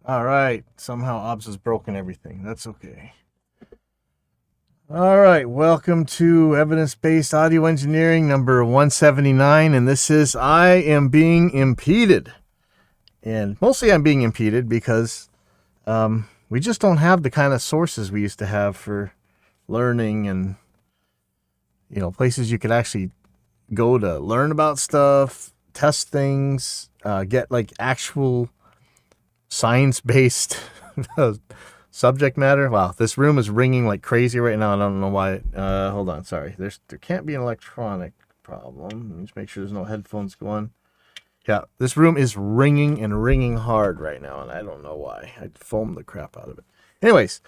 All right. Somehow OBS has broken everything. That's okay. All right. Welcome to Evidence-Based Audio Engineering number 179. And this is I Am Being Impeded. And mostly I'm being impeded because we just don't have the kind of sources we used to have for learning and, places you could actually go to learn about stuff, test things, get like actual science-based subject matter. Wow, this room is ringing like crazy right now. I don't know why. Hold on, sorry. There can't be an electronic problem. Let me just make sure there's no headphones going. Yeah, this room is ringing and ringing hard right now, and I don't know why. I foamed the crap out of it. Anyways,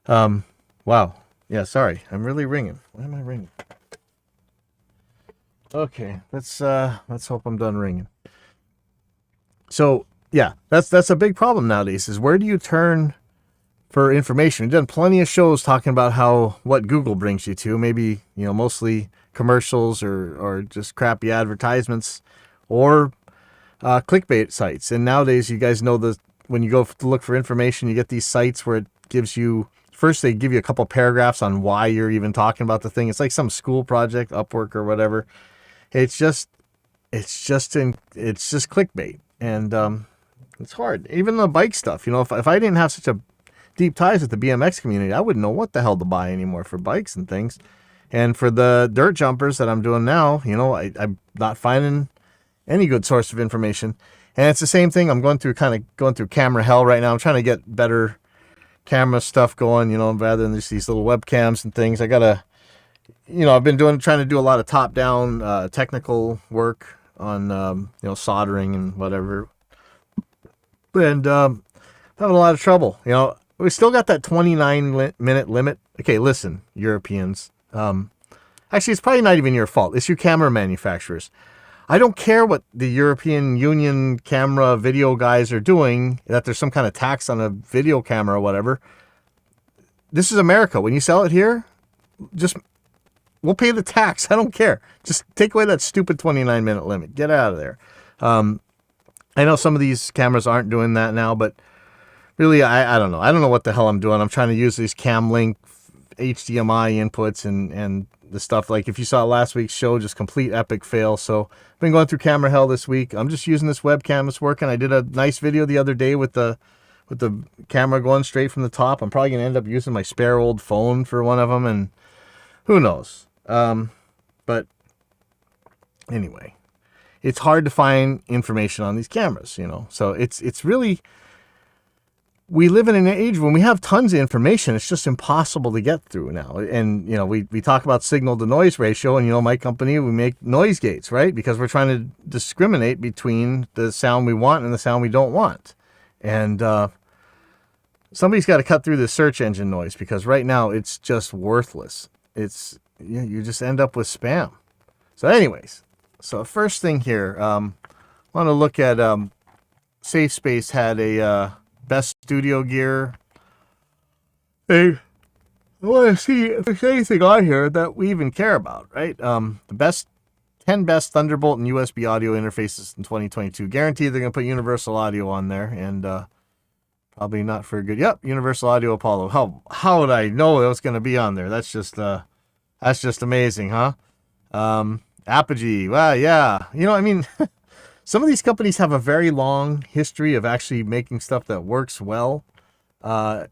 wow. Yeah, sorry. I'm really ringing. Why am I ringing? Okay, let's hope I'm done ringing. So yeah, that's a big problem nowadays. Is where do you turn for information? We've done plenty of shows talking about what Google brings you to. Maybe mostly commercials or just crappy advertisements or clickbait sites. And nowadays, you guys know when you go to look for information, you get these sites where it gives you first they give you a couple paragraphs on why you're even talking about the thing. It's like some school project, Upwork or whatever. It's just clickbait, and it's hard. Even the bike stuff, if I didn't have such a deep ties with the BMX community, I wouldn't know what the hell to buy anymore for bikes and things. And for the dirt jumpers that I'm doing now, I'm not finding any good source of information. And it's the same thing. I'm going through camera hell right now. I'm trying to get better camera stuff going, rather than just these little webcams and things. I gotta, I've been trying to do a lot of top-down technical work on, soldering and whatever. And having a lot of trouble. We still got that 29-minute limit. Okay, listen, Europeans. Actually, it's probably not even your fault. It's you camera manufacturers. I don't care what the European Union camera video guys are doing, that there's some kind of tax on a video camera or whatever. This is America. When you sell it here, we'll pay the tax. I don't care. Just take away that stupid 29-minute limit. Get out of there. I know some of these cameras aren't doing that now, but really, I don't know. I don't know what the hell I'm doing. I'm trying to use these CamLink HDMI inputs and the stuff. Like if you saw last week's show, just complete epic fail. So I've been going through camera hell this week. I'm just using this webcam. It's working. I did a nice video the other day with the camera going straight from the top. I'm probably going to end up using my spare old phone for one of them, and who knows. But anyway, it's hard to find information on these cameras, So it's really, we live in an age when we have tons of information. It's just impossible to get through now. And, we talk about signal to noise ratio, and, my company, we make noise gates, right? Because we're trying to discriminate between the sound we want and the sound we don't want. And somebody's got to cut through the search engine noise, because right now it's just worthless. You just end up with spam. So anyways, first thing here, want to look at Safe Space had a best studio gear. I want to see if there's anything on here that we even care about, right? The 10 best Thunderbolt and USB audio interfaces in 2022. Guaranteed they're going to put Universal Audio on there, and probably not for a good. Yep, Universal Audio Apollo. How would I know it was going to be on there? That's just amazing, huh? Apogee. Well, yeah. Some of these companies have a very long history of actually making stuff that works well. UA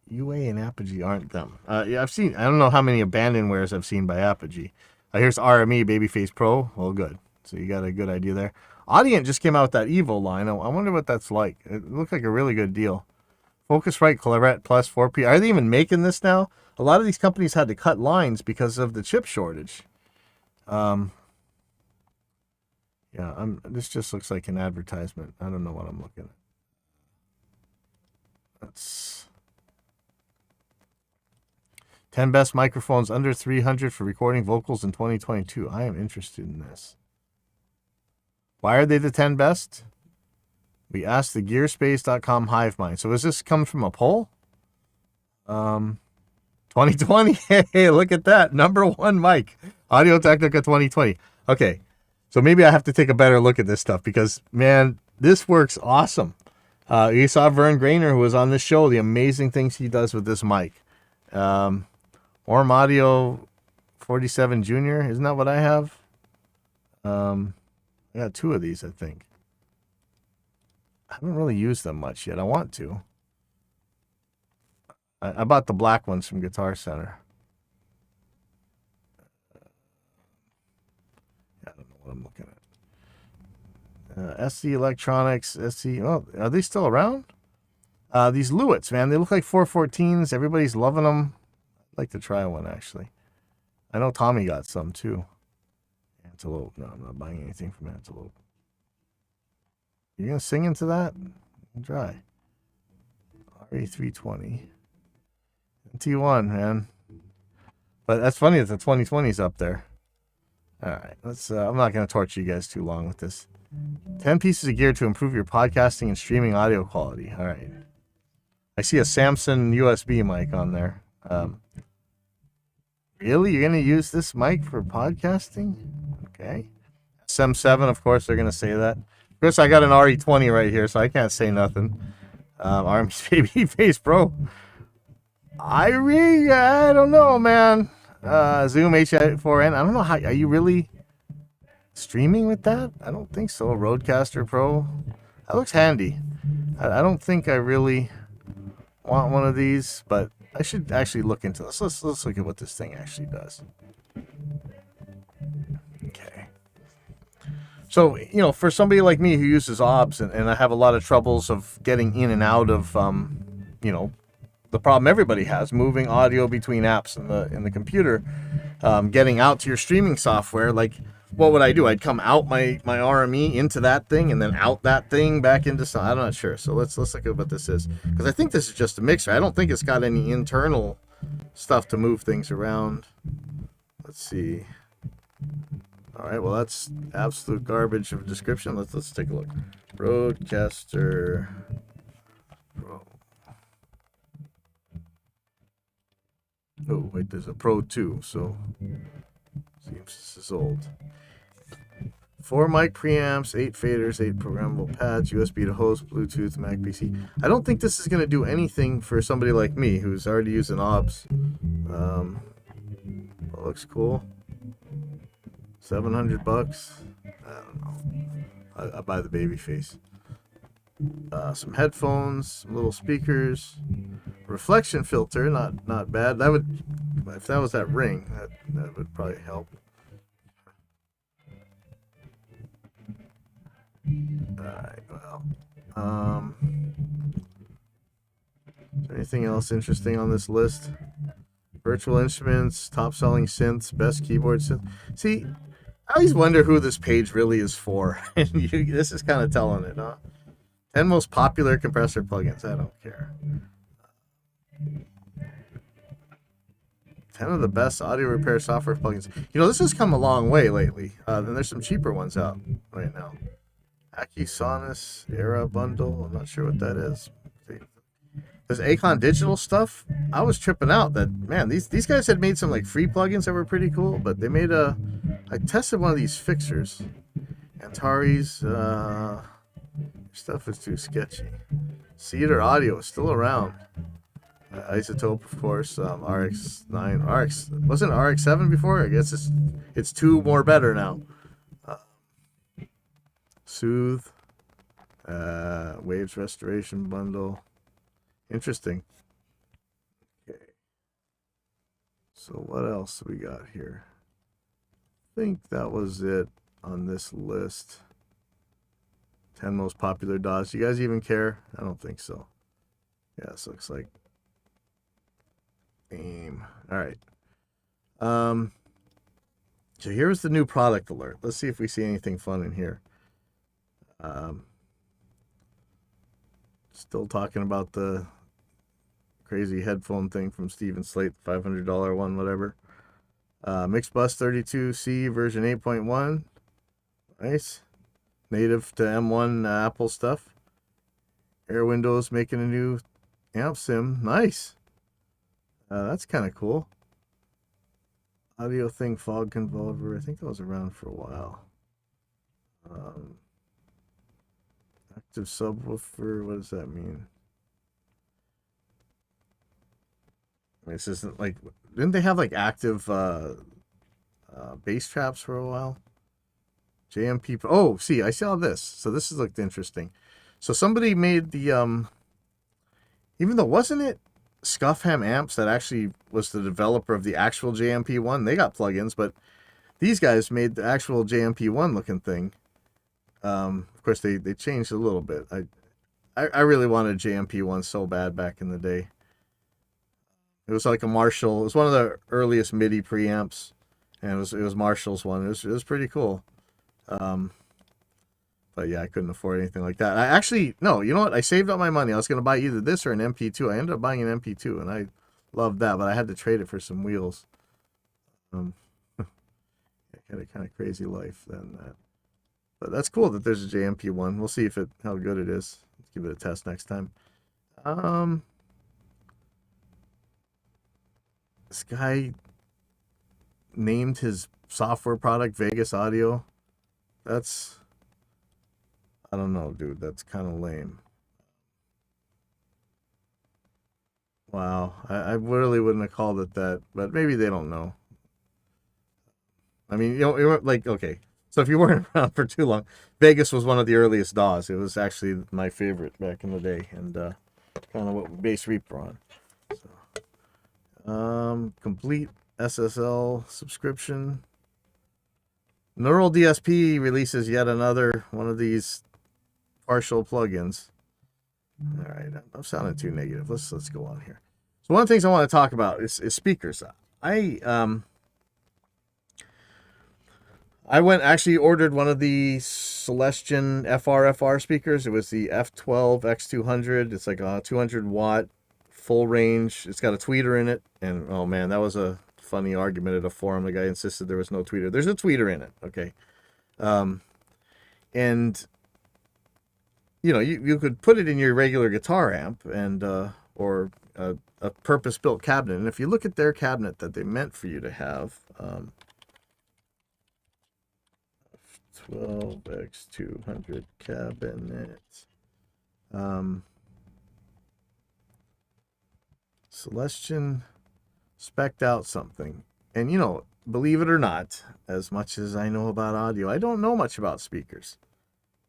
and Apogee aren't them. Yeah, I don't know how many abandonwares I've seen by Apogee. Here's RME Babyface Pro. Well, good. So you got a good idea there. Audient just came out with that Evo line. I wonder what that's like. It looked like a really good deal. Focusrite Claret Plus 4P. Are they even making this now? A lot of these companies had to cut lines because of the chip shortage. Yeah, this just looks like an advertisement. I don't know what I'm looking at. That's 10 best microphones under 300 for recording vocals in 2022. I am interested in this. Why are they the 10 best? We asked the Gearspace.com hive mind. So is this come from a poll? 2020. Hey, look at that. Number one mic. Audio Technica 2020. Okay. So maybe I have to take a better look at this stuff because, man, this works awesome. You saw Vern Grainer, who was on this show, the amazing things he does with this mic. Orm Audio 47 Junior, isn't that what I have? I got 2 of these, I think. I haven't really used them much yet. I want to. I bought the black ones from Guitar Center. I don't know what I'm looking at. SC Electronics, SC. Oh, are they still around? These Lewitts, man, they look like 414s. Everybody's loving them. I'd like to try one, actually. I know Tommy got some, too. Antelope. No, I'm not buying anything from Antelope. You're going to sing into that? Try. RE320. T1, man. But that's funny that the 2020's up there. All right, let's. I'm not going to torture you guys too long with this. 10 pieces of gear to improve your podcasting and streaming audio quality. All right. I see a Samson USB mic on there. Really? You're going to use this mic for podcasting? Okay. SM7, of course, they're going to say that. Of course, I got an RE20 right here, so I can't say nothing. Army's Babyface Pro. I don't know, man. Zoom H4n. I don't know how. Are you really streaming with that? I don't think so. Rodecaster Pro. That looks handy. I don't think I really want one of these, but I should actually look into this. Let's look at what this thing actually does. Okay. So, for somebody like me who uses OBS and I have a lot of troubles of getting in and out of, the problem everybody has, moving audio between apps in the computer, getting out to your streaming software, like, what would I do? I'd come out my RME into that thing and then out that thing back into some. I'm not sure. So let's look at what this is, because I think this is just a mixer. I don't think it's got any internal stuff to move things around. Let's see. All right, well, that's absolute garbage of a description. Let's take a look. Rodecaster Pro. Oh, wait, there's a Pro 2, so seems this is old. 4 mic preamps, 8 faders, 8 programmable pads, USB to host, Bluetooth, Mac PC. I don't think this is going to do anything for somebody like me who's already using OBS. Well, looks cool. $700. I don't know. I buy the Babyface. Some headphones, some little speakers, reflection filter, not bad. That would, if that was that ring, that would probably help. Alright, well, is there anything else interesting on this list? Virtual instruments, top selling synths, best keyboard synth. See, I always wonder who this page really is for. This is kind of telling it, huh? 10 most popular compressor plugins. I don't care. 10 of the best audio repair software plugins. This has come a long way lately. Then there's some cheaper ones out right now. Acusonus Era Bundle. I'm not sure what that is. This Acon Digital stuff, I was tripping out that, man, these guys had made some like free plugins that were pretty cool, but they made I tested one of these fixers. Antares, stuff is too sketchy. Cedar Audio is still around. Isotope, of course. RX9, wasn't RX7 before? I guess it's 2 more better now. Soothe, Waves Restoration Bundle. Interesting. Okay. So what else do we got here? I think that was it on this list. 10 most popular DAWs. Do you guys even care? I don't think so. Yeah, this looks like AIM. All right. So here's the new product alert. Let's see if we see anything fun in here. Still talking about the crazy headphone thing from Steven Slate, $500 one, whatever. Mixbus 32C version 8.1. Nice. Native to M1 Apple stuff. Air Windows making a new amp sim. Nice. That's kind of cool. Audio Thing Fog Convolver. I think that was around for a while. active subwoofer. What does that mean? This isn't like, didn't they have like active bass traps for a while? JMP. Oh, see, I saw this. So this has looked interesting. So somebody made the even though wasn't it Scuffham Amps that actually was the developer of the actual JMP one? They got plugins, but these guys made the actual JMP one looking thing. Of course, they changed a little bit. I really wanted JMP one so bad back in the day. It was like a Marshall. It was one of the earliest MIDI preamps, and it was Marshall's one. It was pretty cool. But yeah, I couldn't afford anything like that. I actually, no, you know what? I saved up my money. I was going to buy either this or an MP2. I ended up buying an MP2, and I loved that, but I had to trade it for some wheels. I had a kind of crazy life then. But that's cool that there's a JMP one. We'll see how good it is. Let's give it a test next time. This guy named his software product Vegas Audio. That's, I don't know, dude. That's kind of lame. Wow. I really wouldn't have called it that, but maybe they don't know. I mean, like, okay. So if you weren't around for too long, Vegas was one of the earliest DAWs. It was actually my favorite back in the day, and kind of what Bass Reaper on. So, complete SSL subscription. Neural DSP releases yet another one of these partial plugins. All right, I'm sounding too negative. Let's go on here. So one of the things I want to talk about is speakers. I ordered one of the Celestion FRFR speakers. It was the F12 X200. It's like a 200 watt full range. It's got a tweeter in it, and oh man, that was a funny argument at a forum. The guy insisted there was no tweeter. There's a tweeter in it, okay? And you could put it in your regular guitar amp and or a purpose-built cabinet. And if you look at their cabinet that they meant for you to have, 12x200 cabinet, Celestion spec'd out something. And believe it or not, as much as I know about audio, I don't know much about speakers,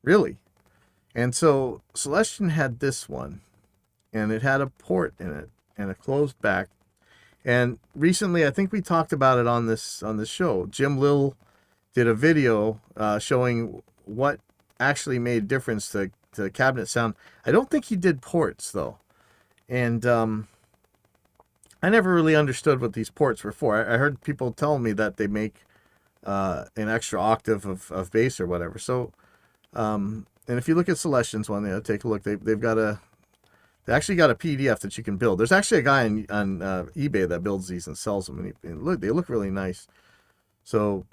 really. And so Celestion had this one, and it had a port in it and a closed back. And recently, I think we talked about it on this show. Jim Lill did a video showing what actually made difference to the cabinet sound. I don't think he did ports though, and I never really understood what these ports were for. I heard people tell me that they make an extra octave of bass or whatever. So, and if you look at Celestion's one, take a look. They actually got a PDF that you can build. There's actually a guy on eBay that builds these and sells them, and they look really nice. So,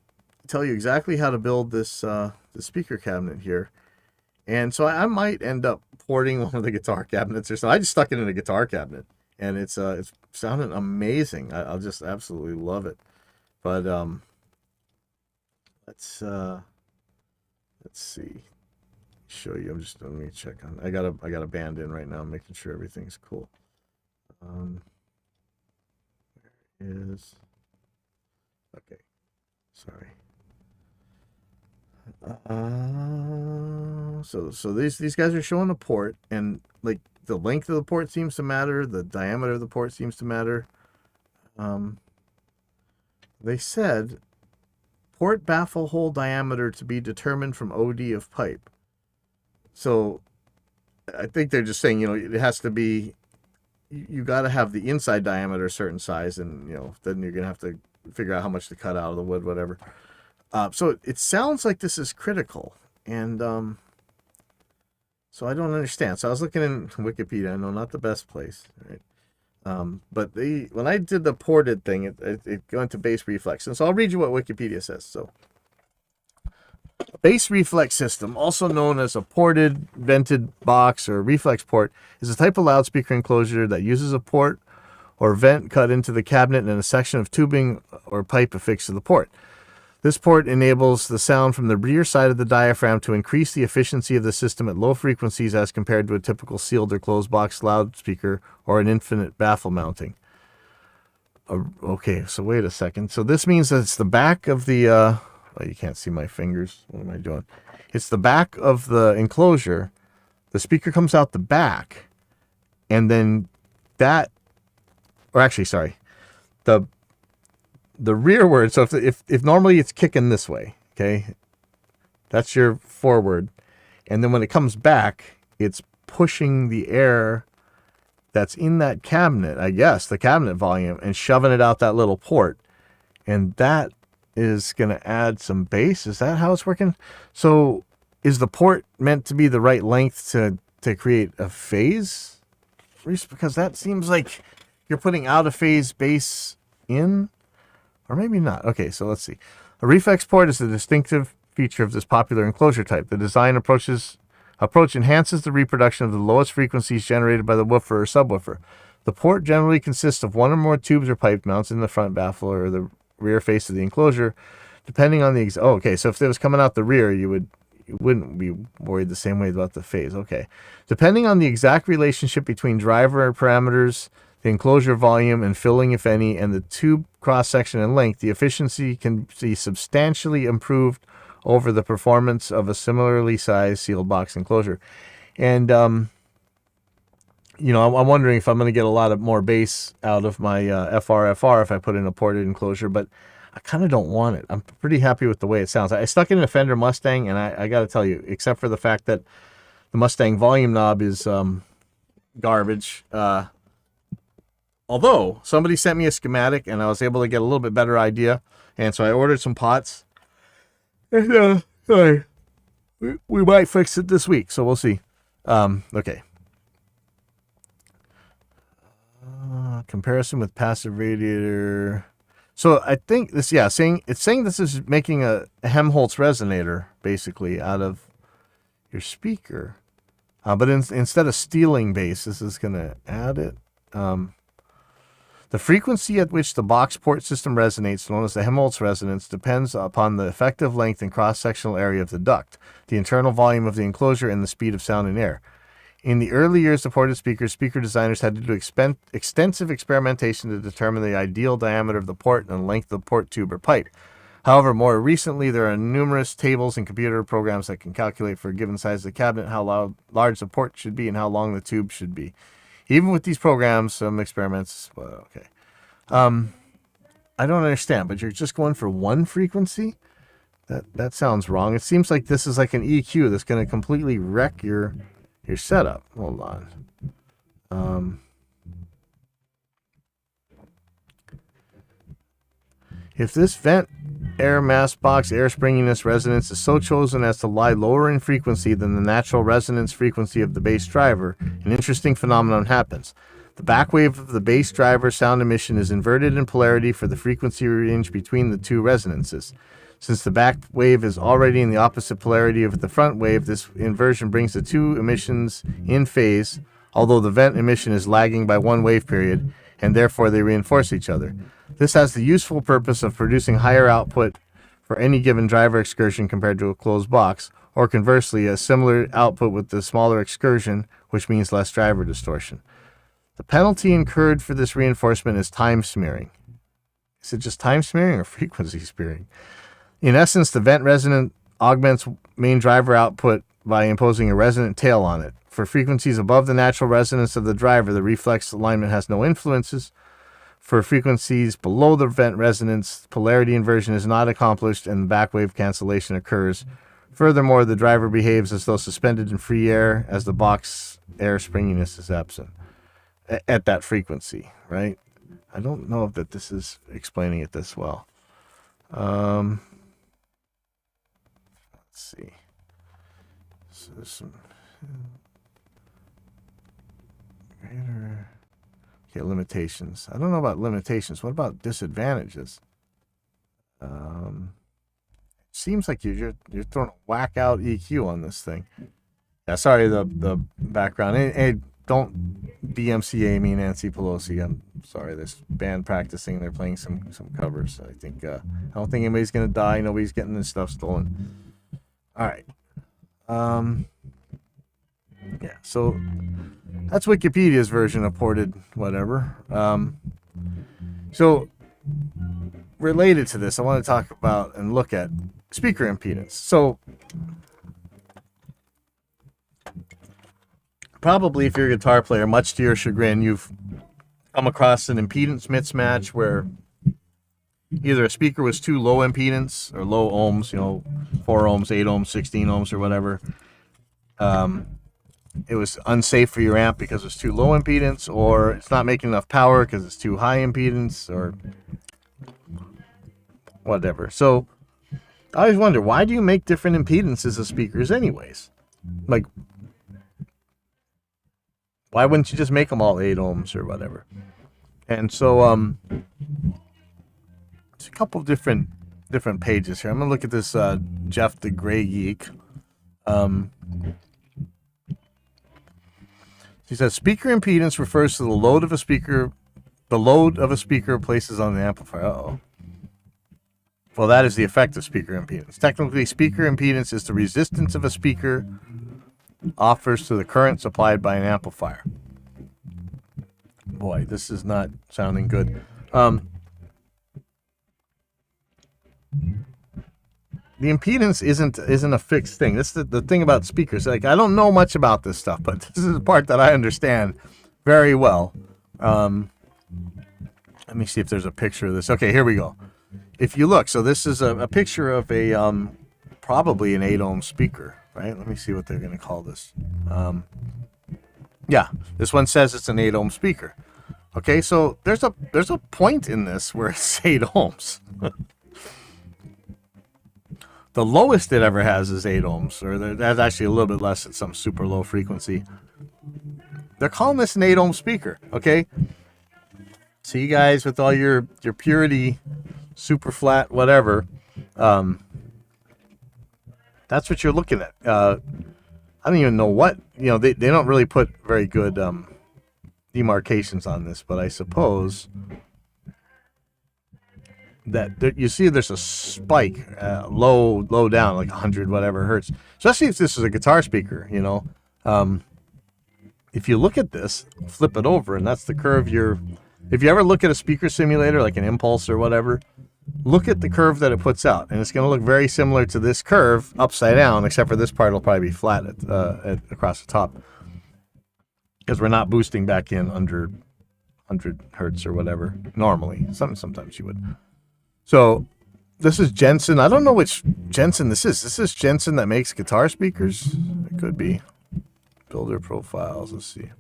tell you exactly how to build this the speaker cabinet here. And so I might end up porting one of the guitar cabinets or something. I just stuck it in a guitar cabinet, and it's sounding amazing. I'll just absolutely love it. But let's see. Show you. Let me check on. I got a band in right now, making sure everything's cool. Where is? Okay. Sorry. So these guys are showing a port, and like the length of the port seems to matter, the diameter of the port seems to matter. They said port baffle hole diameter to be determined from OD of pipe. So I think they're just saying, it has to be, you got to have the inside diameter a certain size, and then you're gonna have to figure out how much to cut out of the wood, whatever. So it sounds like this is critical, and so I don't understand. So I was looking in Wikipedia. I know, not the best place, right? But when I did the ported thing, it went to bass reflex, and so I'll read you what Wikipedia says. So, bass reflex system, also known as a ported vented box or reflex port, is a type of loudspeaker enclosure that uses a port or vent cut into the cabinet and a section of tubing or pipe affixed to the port. This port enables the sound from the rear side of the diaphragm to increase the efficiency of the system at low frequencies as compared to a typical sealed or closed box loudspeaker or an infinite baffle mounting. Okay, so wait a second. So this means that it's the back of the... oh, you can't see my fingers. What am I doing? It's the back of the enclosure. The speaker comes out the back, and then that... Or actually, sorry. The rearward, so if normally it's kicking this way, okay, that's your forward, and then when it comes back, it's pushing the air that's in that cabinet, I guess, the cabinet volume, and shoving it out that little port, and that is going to add some bass. Is that how it's working? So is the port meant to be the right length to create a phase? Because that seems like you're putting out of phase bass in. Or maybe not. Okay, so let's see. A reflex port is a distinctive feature of this popular enclosure type. The design approach enhances the reproduction of the lowest frequencies generated by the woofer or subwoofer. The port generally consists of one or more tubes or pipe mounts in the front baffle or the rear face of the enclosure, depending on the... okay, so if it was coming out the rear, you wouldn't be worried the same way about the phase. Okay. Depending on the exact relationship between driver parameters, the enclosure volume and filling, if any, and the tube cross-section and length, the efficiency can be substantially improved over the performance of a similarly sized sealed box enclosure. And, I'm wondering if I'm going to get a lot more bass out of my FR if I put in a ported enclosure, but I kind of don't want it. I'm pretty happy with the way it sounds. I stuck it in a Fender Mustang, and I got to tell you, except for the fact that the Mustang volume knob is garbage, although somebody sent me a schematic and I was able to get a little bit better idea. And so I ordered some pots. And we might fix it this week. So we'll see. Okay. Comparison with passive radiator. So I think this, it's saying this is making a Helmholtz resonator basically out of your speaker. But instead of stealing bass, this is going to add it. The frequency at which the box port system resonates, known as the Helmholtz resonance, depends upon the effective length and cross-sectional area of the duct, the internal volume of the enclosure, and the speed of sound in air. In the early years of ported speakers, speaker designers had to do extensive experimentation to determine the ideal diameter of the port and the length of the port tube or pipe. However, more recently, there are numerous tables and computer programs that can calculate for a given size of the cabinet how large the port should be and how long the tube should be. Even with these programs, some experiments... Well, okay. I don't understand, but you're just going for one frequency? That sounds wrong. It seems like this is like an EQ that's going to completely wreck your setup. Hold on. If this vent air mass box air springiness resonance is so chosen as to lie lower in frequency than the natural resonance frequency of the bass driver, an interesting phenomenon happens. The back wave of the bass driver sound emission is inverted in polarity for the frequency range between the two resonances. Since the back wave is already in the opposite polarity of the front wave, this inversion brings the two emissions in phase, although the vent emission is lagging by one wave period, and therefore they reinforce each other. This has the useful purpose of producing higher output for any given driver excursion compared to a closed box, or conversely, a similar output with the smaller excursion, which means less driver distortion. The penalty incurred for this reinforcement is time smearing. Is it just time smearing or frequency smearing? In essence, the vent resonant augments main driver output by imposing a resonant tail on it. For frequencies above the natural resonance of the driver, the reflex alignment has no influences. For frequencies below the vent resonance, polarity inversion is not accomplished and back wave cancellation occurs. Furthermore, the driver behaves as though suspended in free air as the box air springiness is absent at that frequency, right? I don't know that this is explaining it this well. Let's see. So there's some greater... Okay, limitations. I don't know about limitations. What about disadvantages? Seems like you're throwing a whack out EQ on this thing. Yeah, sorry the background. don't DMCA me Nancy Pelosi. I'm sorry. This band practicing. They're playing some covers. I think I don't think anybody's gonna die. Nobody's getting this stuff stolen. All right. Yeah. So that's Wikipedia's version of ported whatever. So related to this, I want to talk about and look at speaker impedance. So probably if you're a guitar player, much to your chagrin, you've come across an impedance mismatch where either a speaker was too low impedance or low ohms, 4 ohms, 8 ohms, 16 ohms, or whatever. It was unsafe for your amp because it's too low impedance, or it's not making enough power because it's too high impedance, or whatever. So I always wonder, why do you make different impedances of speakers anyways? Like, why wouldn't you just make them all 8 ohms or whatever? And so there's a couple of different pages here. I'm gonna look at this Jeff the Gray Geek. He says speaker impedance refers to the load of a speaker places on the amplifier. Uh-oh. Well, that is the effect of speaker impedance. Technically, speaker impedance is the resistance of a speaker offers to the current supplied by an amplifier. Boy, this is not sounding good. The impedance isn't a fixed thing. This is the thing about speakers. Like, I don't know much about this stuff, but this is the part that I understand very well. Let me see if there's a picture of this. Okay, here we go. If you look, so this is a picture of a probably an 8 ohm speaker, right? Let me see what they're going to call this. Yeah, this one says it's an 8 ohm speaker. Okay, so there's a point in this where it's 8 ohms. The lowest it ever has is 8 ohms, or that's actually a little bit less at some super low frequency. They're calling this an 8 ohm speaker, okay? So you guys with all your purity, super flat, whatever, that's what you're looking at. I don't even know what, they don't really put very good demarcations on this, but I suppose that you see there's a spike, low down, like 100 whatever hertz, especially if this is a guitar speaker. If you look at this, flip it over, and that's the curve if you ever look at a speaker simulator like an Impulse or whatever, look at the curve that it puts out, and it's going to look very similar to this curve upside down, except for this part will probably be flat across the top, because we're not boosting back in under 100 hertz or whatever normally. Sometimes you would. So this is Jensen. I don't know which Jensen this is. This is Jensen that makes guitar speakers? It could be. Builder profiles. Let's see.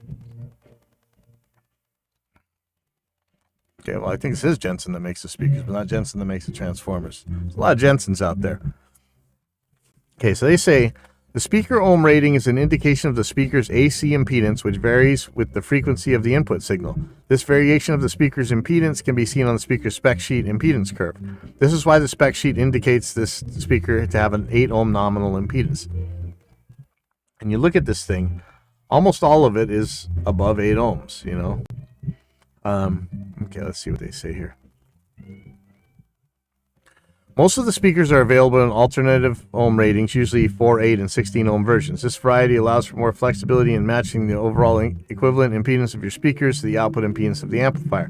Okay, well, I think this is Jensen that makes the speakers, but not Jensen that makes the transformers. There's a lot of Jensens out there. Okay, so they say the speaker ohm rating is an indication of the speaker's AC impedance, which varies with the frequency of the input signal. This variation of the speaker's impedance can be seen on the speaker's spec sheet impedance curve. This is why the spec sheet indicates this speaker to have an 8 ohm nominal impedance. And you look at this thing, almost all of it is above 8 ohms, Okay, let's see what they say here. Most of the speakers are available in alternative ohm ratings, usually 4, 8, and 16 ohm versions. This variety allows for more flexibility in matching the overall equivalent impedance of your speakers to the output impedance of the amplifier.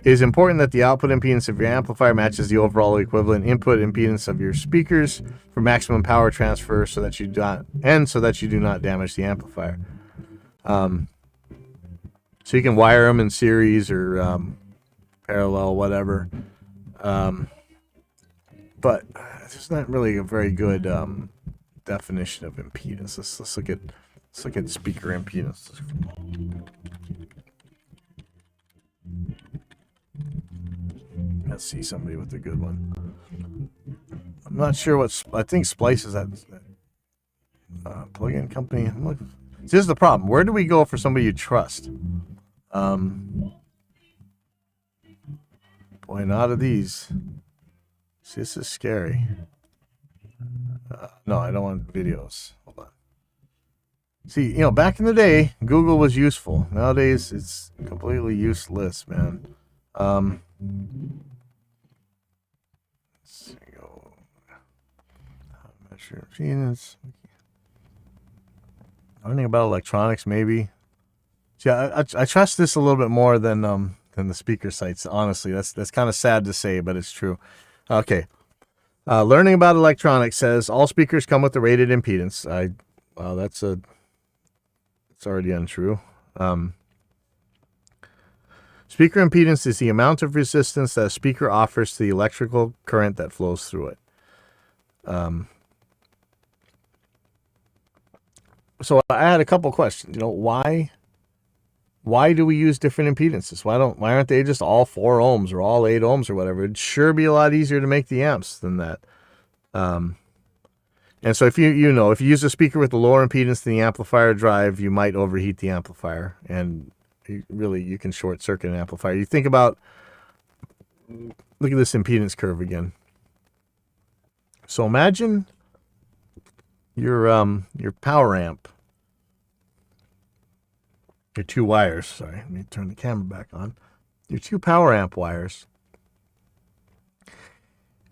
It is important that the output impedance of your amplifier matches the overall equivalent input impedance of your speakers for maximum power transfer, so that you do not damage the amplifier. So you can wire them in series or parallel, whatever. But there's not really a very good definition of impedance. Let's look at speaker impedance. Let's see somebody with a good one. I'm not sure I think Splice is that plug-in company. This is the problem. Where do we go for somebody you trust? Boy, not of these. See, this is scary. No, I don't want videos. Hold on. See, back in the day, Google was useful. Nowadays, it's completely useless, man. Let's go. Measure impedance. Learning about electronics, maybe. See, I trust this a little bit more than the speaker sites. Honestly, that's kind of sad to say, but it's true. Okay. Learning about electronics says all speakers come with a rated impedance. Well, it's already untrue. Speaker impedance is the amount of resistance that a speaker offers to the electrical current that flows through it. So I had a couple questions. Why do we use different impedances? Why aren't they just all 4 ohms or all 8 ohms or whatever? It'd sure be a lot easier to make the amps than that. And so if you use a speaker with a lower impedance than the amplifier drive, you might overheat the amplifier, and you can short circuit an amplifier. You think about, look at this impedance curve again. So imagine your power amp, your 2 wires. Sorry, let me turn the camera back on. Your 2 power amp wires,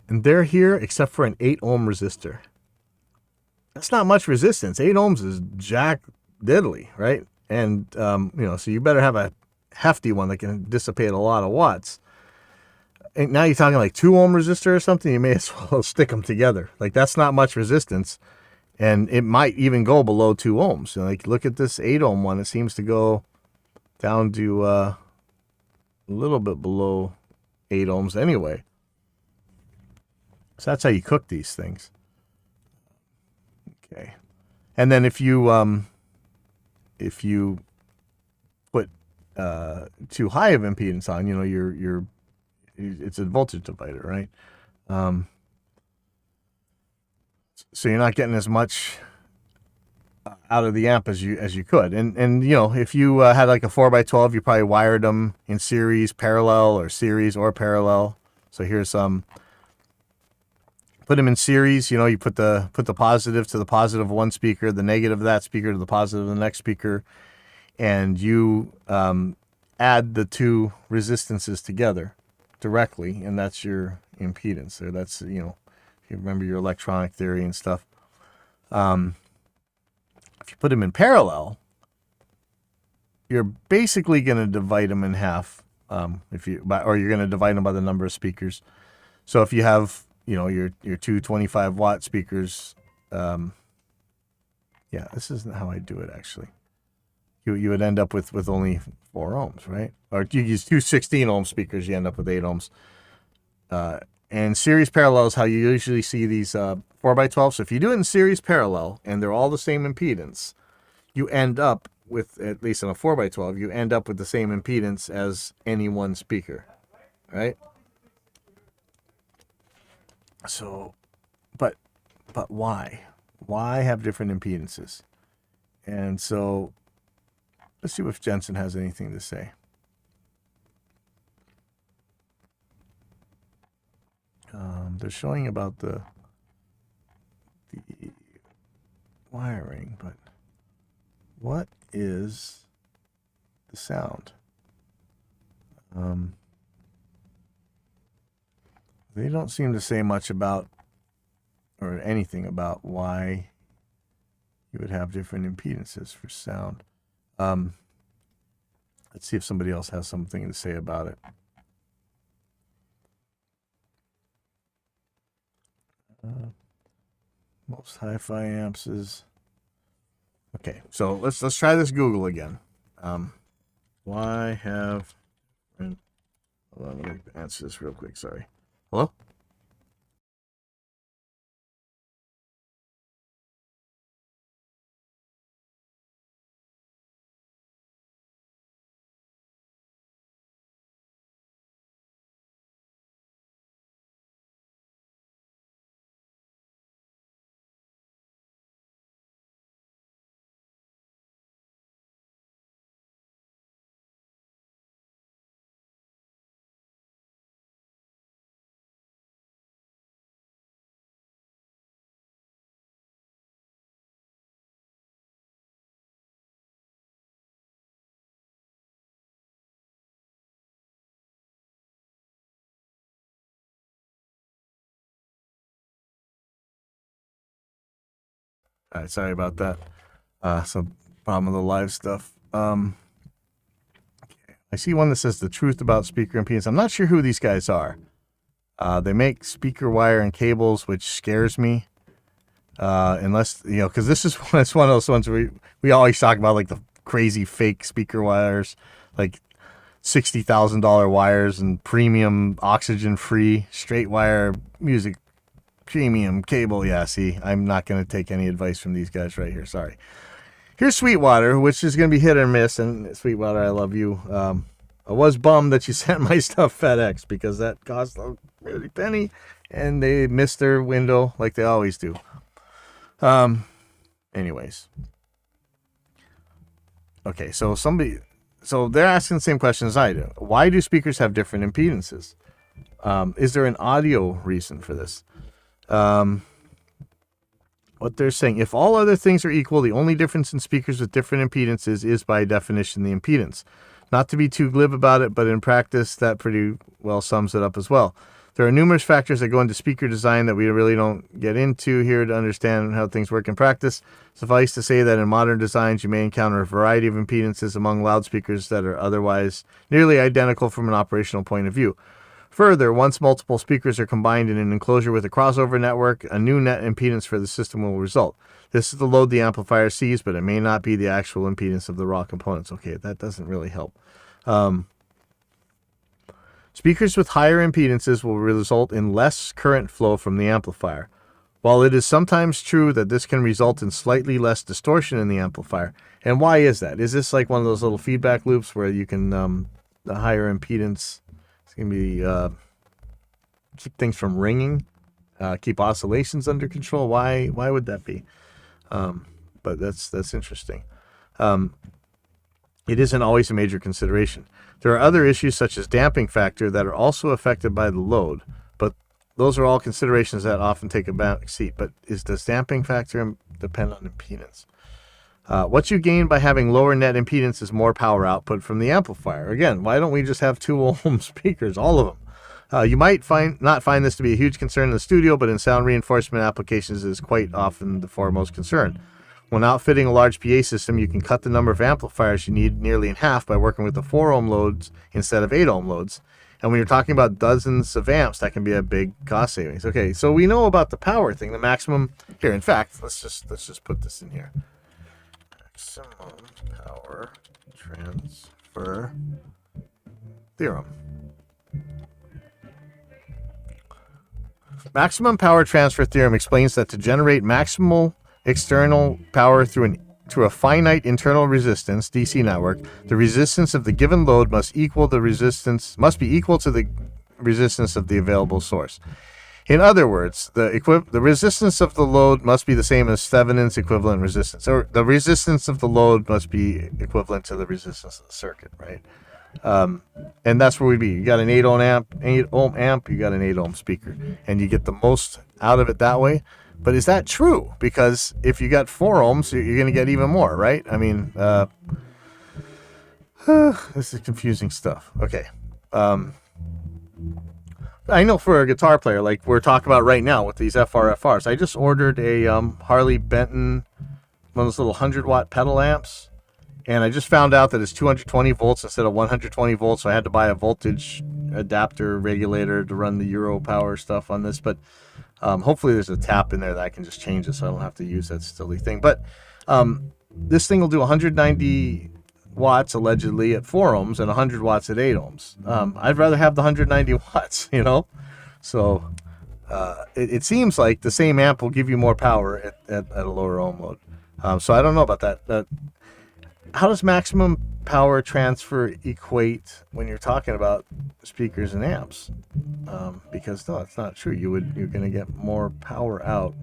and they're here except for an 8 ohm resistor. That's not much resistance. 8 ohms is jack diddly, right? And so you better have a hefty one that can dissipate a lot of watts. And now you're talking like 2 ohm resistor or something. You may as well stick them together. Like, that's not much resistance, and it might even go below 2 ohms. Like, look at this 8 ohm one. It seems to go down to a little bit below 8 ohms anyway. So that's how you cook these things. Okay, and then if you put too high of impedance on, it's a voltage divider, right? So you're not getting as much out of the amp as you could. And if you had like a 4x12, you probably wired them in series, parallel, or series or parallel. So here's put them in series. You put the positive to the positive of one speaker, the negative of that speaker to the positive of the next speaker, and you add the 2 resistances together directly, and that's your impedance there. That's, if you remember your electronic theory and stuff. If you put them in parallel, you're basically going to divide them in half, or you're going to divide them by the number of speakers. So if you have, your 2 25-watt speakers, this isn't how I do it actually. You would end up with only 4 ohms, right? Or you use 2 16-ohm speakers, you end up with 8 ohms. And series parallel is how you usually see these 4x12. So if you do it in series parallel and they're all the same impedance, you end up with, at least on a 4x12, you end up with the same impedance as any one speaker, right? So, but why? Why have different impedances? And so, let's see if Jensen has anything to say. They're showing about the wiring, but what is the sound? They don't seem to say much about, or anything about, why you would have different impedances for sound. Let's see if somebody else has something to say about it. Most hi-fi amps is okay. So let's try this Google again. Why have? Hold on, let me answer this real quick. Sorry. Hello. All right, sorry about that. Some problem with the live stuff. I see one that says the truth about speaker impedance. I'm not sure who these guys are. They make speaker wire and cables, which scares me. Unless, because this is it's one of those ones where we always talk about, like, the crazy fake speaker wires, like $60,000 wires and premium oxygen-free straight wire music premium cable. Yeah, see, I'm not going to take any advice from these guys right here. Sorry. Here's Sweetwater, which is going to be hit or miss. And Sweetwater, I love you. I was bummed that you sent my stuff FedEx because that cost a really penny, and they missed their window like they always do. Anyways. Okay, so they're asking the same question as I do. Why do speakers have different impedances? Is there an audio reason for this? What they're saying, if all other things are equal, the only difference in speakers with different impedances is by definition the impedance. Not to be too glib about it, but in practice, that pretty well sums it up as well. There are numerous factors that go into speaker design that we really don't get into here to understand how things work in practice. Suffice to say that in modern designs, you may encounter a variety of impedances among loudspeakers that are otherwise nearly identical from an operational point of view. Further, once multiple speakers are combined in an enclosure with a crossover network, a new net impedance for the system will result. This is the load the amplifier sees, but it may not be the actual impedance of the raw components. Okay, that doesn't really help. Speakers with higher impedances will result in less current flow from the amplifier. While it is sometimes true that this can result in slightly less distortion in the amplifier. And why is that? Is this like one of those little feedback loops where you can, the higher impedance, it's going to be, keep things from ringing, keep oscillations under control? Why would that be? But that's interesting. It isn't always a major consideration. There are other issues such as damping factor that are also affected by the load, but those are all considerations that often take a back seat. But does damping factor depend on impedance? What you gain by having lower net impedance is more power output from the amplifier. Again, why don't we just have 2 ohm speakers, all of them? You might not find this to be a huge concern in the studio, but in sound reinforcement applications it is quite often the foremost concern. When outfitting a large PA system, you can cut the number of amplifiers you need nearly in half by working with the 4 ohm loads instead of 8 ohm loads. And when you're talking about dozens of amps, that can be a big cost savings. Okay, so we know about the power thing, the maximum. Here, in fact, let's just put this in here. Maximum power transfer theorem. Maximum power transfer theorem explains that to generate maximal external power through a finite internal resistance DC network, the resistance of the given load must be equal to the resistance of the available source. In other words, the resistance of the load must be the same as Thevenin's equivalent resistance, or the resistance of the load must be equivalent to the resistance of the circuit, right? And that's where we'd be. You got an 8 ohm amp, you got an 8 ohm speaker, and you get the most out of it that way. But is that true? Because if you got 4 ohms, you're going to get even more, right? I mean, this is confusing stuff. Okay. I know for a guitar player, like we're talking about right now with these FRFRs, I just ordered a Harley Benton, one of those little 100-watt pedal amps, and I just found out that it's 220 volts instead of 120 volts, so I had to buy a voltage adapter regulator to run the Euro power stuff on this, but hopefully there's a tap in there that I can just change it so I don't have to use that silly thing. But this thing will do 190 watts allegedly at 4 ohms and 100 watts at 8 ohms. I'd rather have the 190 watts, So it seems like the same amp will give you more power at a lower ohm load. So I don't know about that. How does maximum power transfer equate when you're talking about speakers and amps? Because no, it's not true. You're going to get more power out.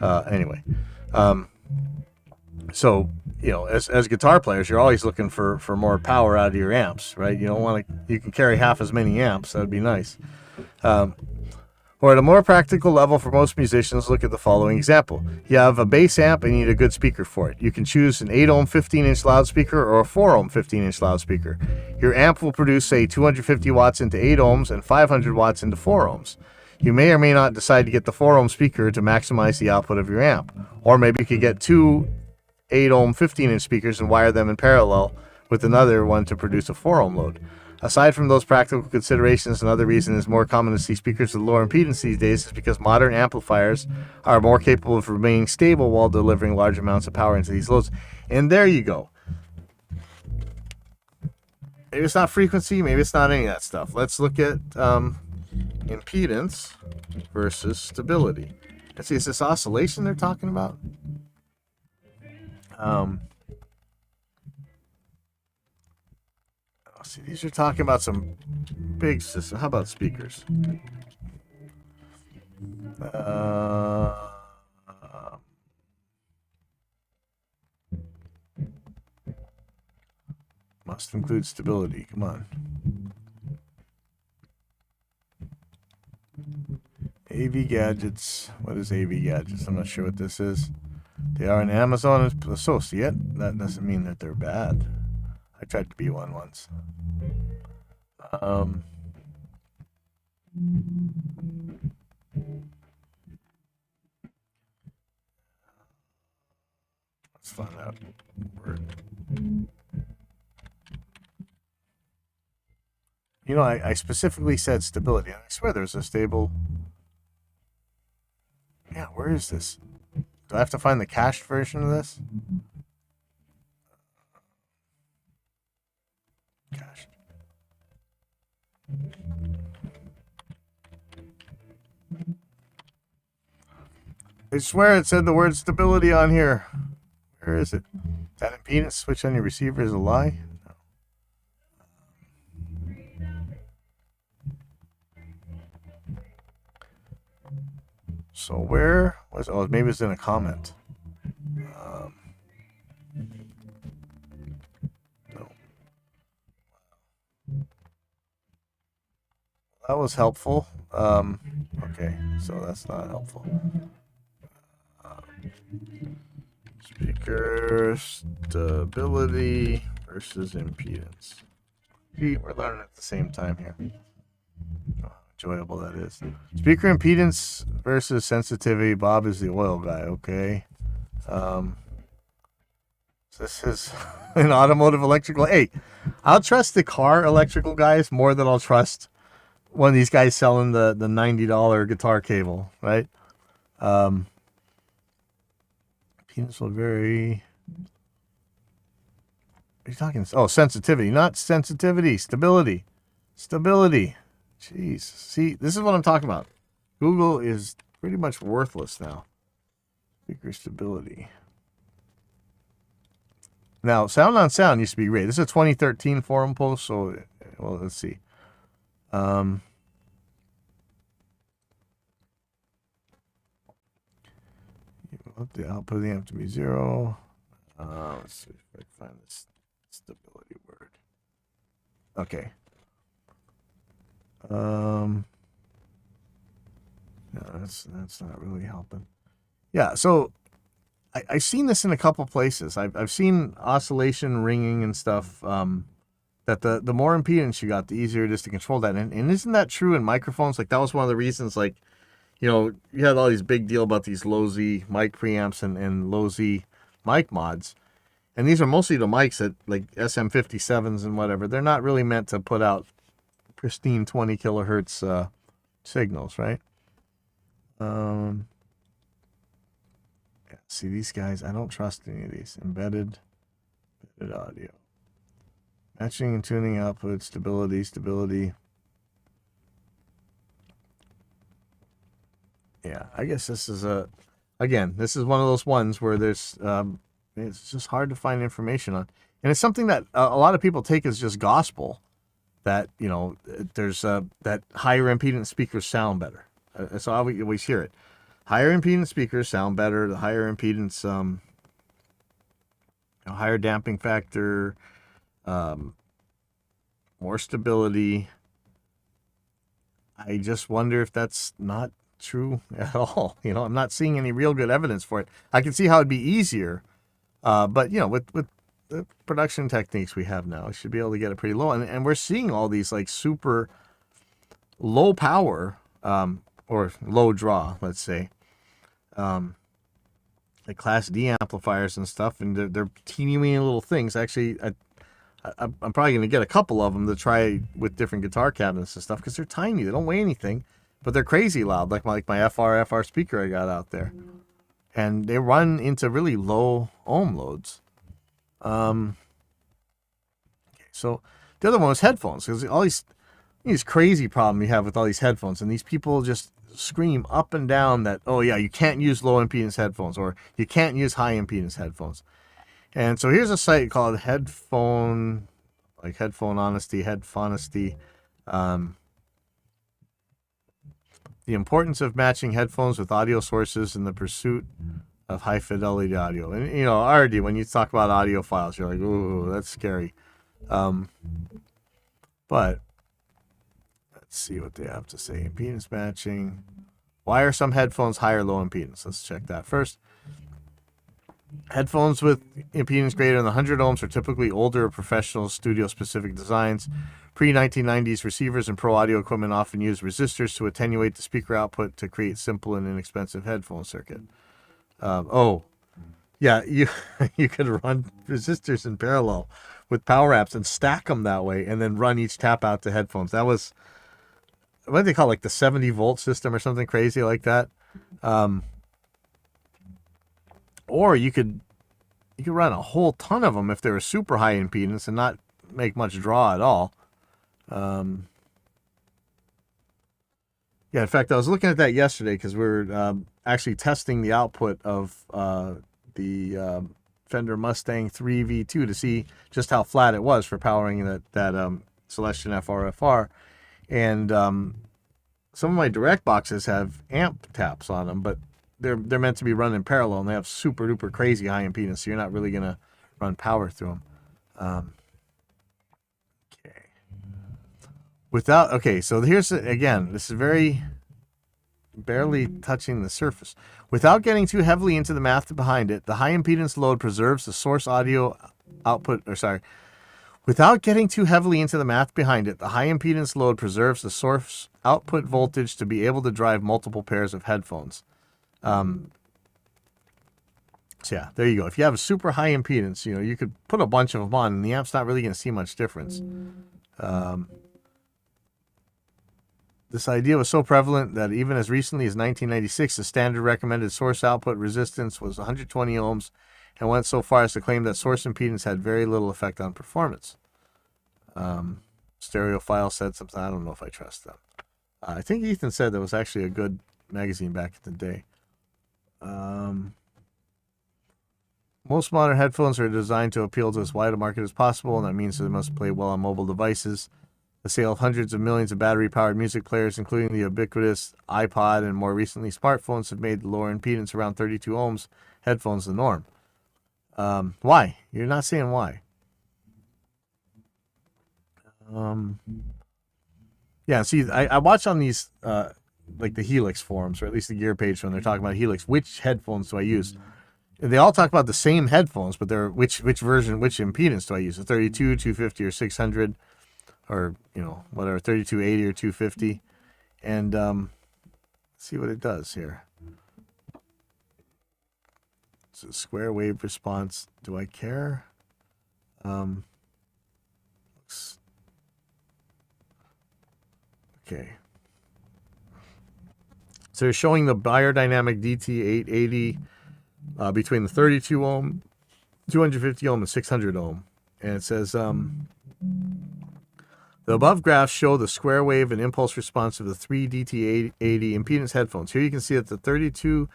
Anyway, so as guitar players, you're always looking for more power out of your amps, right? You don't want to. You can carry half as many amps. That'd be nice. Or at a more practical level for most musicians, look at the following example. You have a bass amp and you need a good speaker for it. You can choose an 8 ohm 15-inch loudspeaker or a 4 ohm 15-inch loudspeaker. Your amp will produce, say, 250 watts into 8 ohms and 500 watts into 4 ohms. You may or may not decide to get the 4 ohm speaker to maximize the output of your amp. Or maybe you could get 2 8 ohm 15 inch speakers and wire them in parallel with another one to produce a 4 ohm load. Aside from those practical considerations, another reason it's more common to see speakers with lower impedance these days is because modern amplifiers are more capable of remaining stable while delivering large amounts of power into these loads. And there you go. Maybe it's not frequency, maybe it's not any of that stuff. Let's look at impedance versus stability. Let's see, is this oscillation they're talking about? See, these are talking about some big systems. How about speakers? Must include stability. Come on. AV Gadgets. What is AV Gadgets? I'm not sure what this is. They are an Amazon associate. That doesn't mean that they're bad. I tried to be one once. Let's find out word. You know, I specifically said stability. I swear there's a stable. Yeah, where is this? Do I have to find the cached version of this? Cached. I swear it said the word stability on here. Where is it? That impedance switch on your receiver is a lie? No. So where was... Oh, maybe it's in a comment. No. That was helpful. Okay, so that's not helpful. Speaker stability versus impedance. See, we're learning at the same time here. Oh, how enjoyable that is. Speaker impedance versus sensitivity. Bob is the oil guy, okay. This is an automotive electrical. Hey, I'll trust the car electrical guys more than I'll trust one of these guys selling the $90 guitar cable, right? Impedance will vary. Are you talking? Oh, sensitivity, not sensitivity. Stability. Stability. Jeez. See, this is what I'm talking about. Google is pretty much worthless now. Speaker stability. Now, Sound on Sound used to be great. This is a 2013 forum post, so, well, let's see. Want the output of the amp to be 0. Let's see if I can find this stability word. Okay. No, that's not really helping. Yeah, so I've seen this in a couple places. I've seen oscillation, ringing, and stuff. That the more impedance you got, the easier it is to control that. And isn't that true in microphones? Like, that was one of the reasons, like, you know, you had all these big deal about these low-Z mic preamps and low-Z mic mods. And these are mostly the mics that, like, SM57s and whatever. They're not really meant to put out pristine 20 kilohertz signals, right? Yeah, see, these guys, I don't trust any of these. Embedded audio. Matching and tuning output, stability. Yeah, I guess this is this is one of those ones where there's, it's just hard to find information on. And it's something that a lot of people take as just gospel, that, you know, there's, that higher impedance speakers sound better. So I always hear it. Higher impedance speakers sound better. The higher impedance, higher damping factor, more stability. I just wonder if that's not true at all. You know, I'm not seeing any real good evidence for it. I can see how it'd be easier, but you know, with the production techniques we have now, I should be able to get it pretty low. And we're seeing all these like super low power or low draw, let's say, like Class D amplifiers and stuff, and they're teeny weeny little things. Actually, I'm probably going to get a couple of them to try with different guitar cabinets and stuff because they're tiny. They don't weigh anything, but they're crazy loud, like my FR speaker I got out there. And they run into really low ohm loads. So the other one was headphones, because all these crazy problem you have with all these headphones, and these people just scream up and down that, oh yeah, you can't use low impedance headphones, or you can't use high impedance headphones. And so here's a site called Headphone Honesty, Headphonesty. The importance of matching headphones with audio sources in the pursuit of high fidelity audio. And you know, already when you talk about audio files, you're like, ooh, that's scary. But let's see what they have to say. Impedance matching. Why are some headphones high or low impedance? Let's check that first. Headphones with impedance greater than 100 ohms are typically older, professional, studio-specific designs. Pre-1990s receivers and pro audio equipment often use resistors to attenuate the speaker output to create simple and inexpensive headphone circuit. Yeah, you could run resistors in parallel with power amps and stack them that way, and then run each tap out to headphones. That was what do they call it, like the 70-volt system or something crazy like that. Or you could run a whole ton of them if they were super high impedance and not make much draw at all. Yeah, in fact, I was looking at that yesterday because we were actually testing the output of the Fender Mustang 3 V2 to see just how flat it was for powering that Celestion FR. And some of my direct boxes have amp taps on them, but they're meant to be run in parallel, and they have super duper crazy high impedance, so you're not really going to run power through them. So here's, again, this is very barely touching the surface. Without getting too heavily into the math behind it, the high impedance load preserves the source audio output, without getting too heavily into the math behind it, the high impedance load preserves the source output voltage to be able to drive multiple pairs of headphones. So yeah, there you go. If you have a super high impedance, you know, you could put a bunch of them on and the amp's not really going to see much difference. This idea was so prevalent that even as recently as 1996, the standard recommended source output resistance was 120 ohms, and went so far as to claim that source impedance had very little effect on performance. Stereophile said something. I don't know if I trust them. I think Ethan said that was actually a good magazine back in the day. Most modern headphones are designed to appeal to as wide a market as possible, and that means they must play well on mobile devices. The sale of hundreds of millions of battery-powered music players, including the ubiquitous iPod and more recently smartphones, have made the lower impedance around 32 ohms headphones the norm. Why? You're not saying why. Yeah, see, I watch on these, like the Helix forums, or at least the Gear page when they're talking about Helix, which headphones do I use? They all talk about the same headphones, but they're which version, which impedance do I use? A 32, 250, or 600, or, you know, whatever, 3280 or 250. And let's see what it does here. It's a square wave response. Do I care? Okay. So you're showing the biodynamic DT880 between the 32 ohm, 250 ohm, and 600 ohm. And it says, the above graphs show the square wave and impulse response of the three DT880 impedance headphones. Here you can see that the 32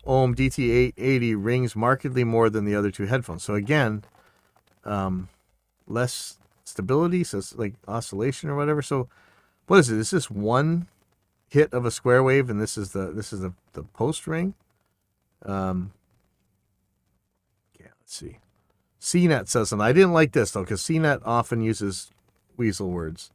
ohm DT880 rings markedly more than the other two headphones. So again, less stability, so it's like oscillation or whatever. So what is it? Is this one hit of a square wave, and this is the post ring? Yeah, let's see. CNET says something. I didn't like this though, because CNET often uses weasel words.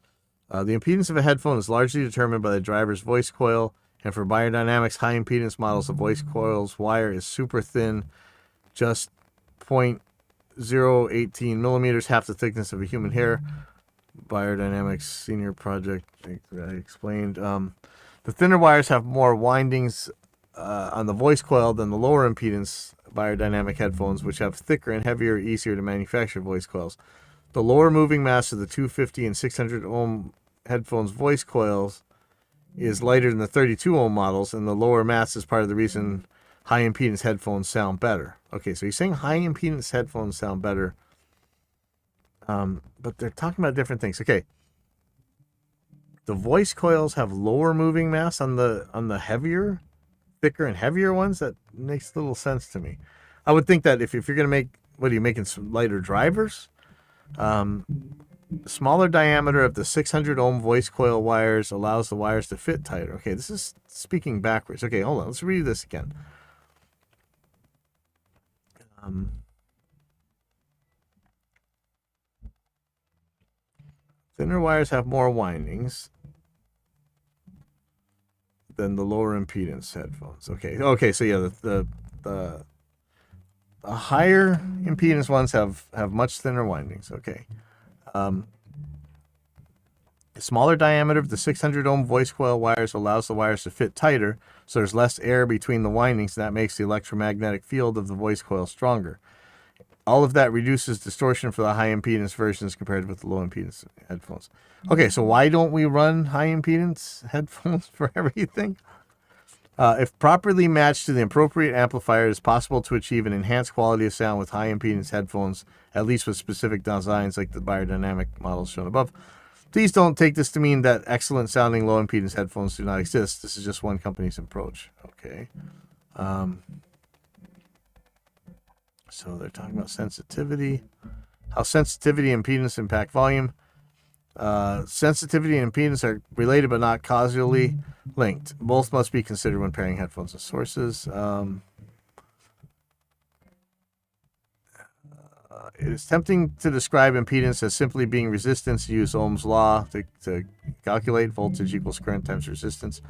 The impedance of a headphone is largely determined by the driver's voice coil, and for biodynamics high impedance models, the voice coil's wire is super thin, just 0.018 millimeters, half the thickness of a human hair. Biodynamics senior project, I explained. The thinner wires have more windings on the voice coil than the lower impedance biodynamic headphones, which have thicker and heavier, easier to manufacture voice coils. The lower moving mass of the 250 and 600 ohm headphones voice coils is lighter than the 32 ohm models, and the lower mass is part of the reason high impedance headphones sound better. Okay, so he's saying high impedance headphones sound better, but they're talking about different things. Okay, the voice coils have lower moving mass on the heavier, thicker and heavier ones. That makes little sense to me. I would think that if you're going to make, what are you making, some lighter drivers? Smaller diameter of the 600 ohm voice coil wires allows the wires to fit tighter. Okay, this is speaking backwards. Okay, hold on. Let's read this again. Thinner wires have more windings than the lower impedance headphones. Okay, so yeah, the higher impedance ones have much thinner windings. Okay. The smaller diameter of the 600 ohm voice coil wires allows the wires to fit tighter, so there's less air between the windings, and that makes the electromagnetic field of the voice coil stronger. All of that reduces distortion for the high impedance versions compared with the low impedance headphones. Okay, so why don't we run high impedance headphones for everything? If properly matched to the appropriate amplifier, it is possible to achieve an enhanced quality of sound with high impedance headphones, at least with specific designs like the biodynamic models shown above. Please don't take this to mean that excellent sounding low impedance headphones do not exist. This is just one company's approach. Okay. So they're talking about sensitivity, how sensitivity and impedance impact volume. Sensitivity and impedance are related but not causally linked. Both must be considered when pairing headphones and sources. It is tempting to describe impedance as simply being resistance. Use Ohm's law to calculate voltage equals current times resistance.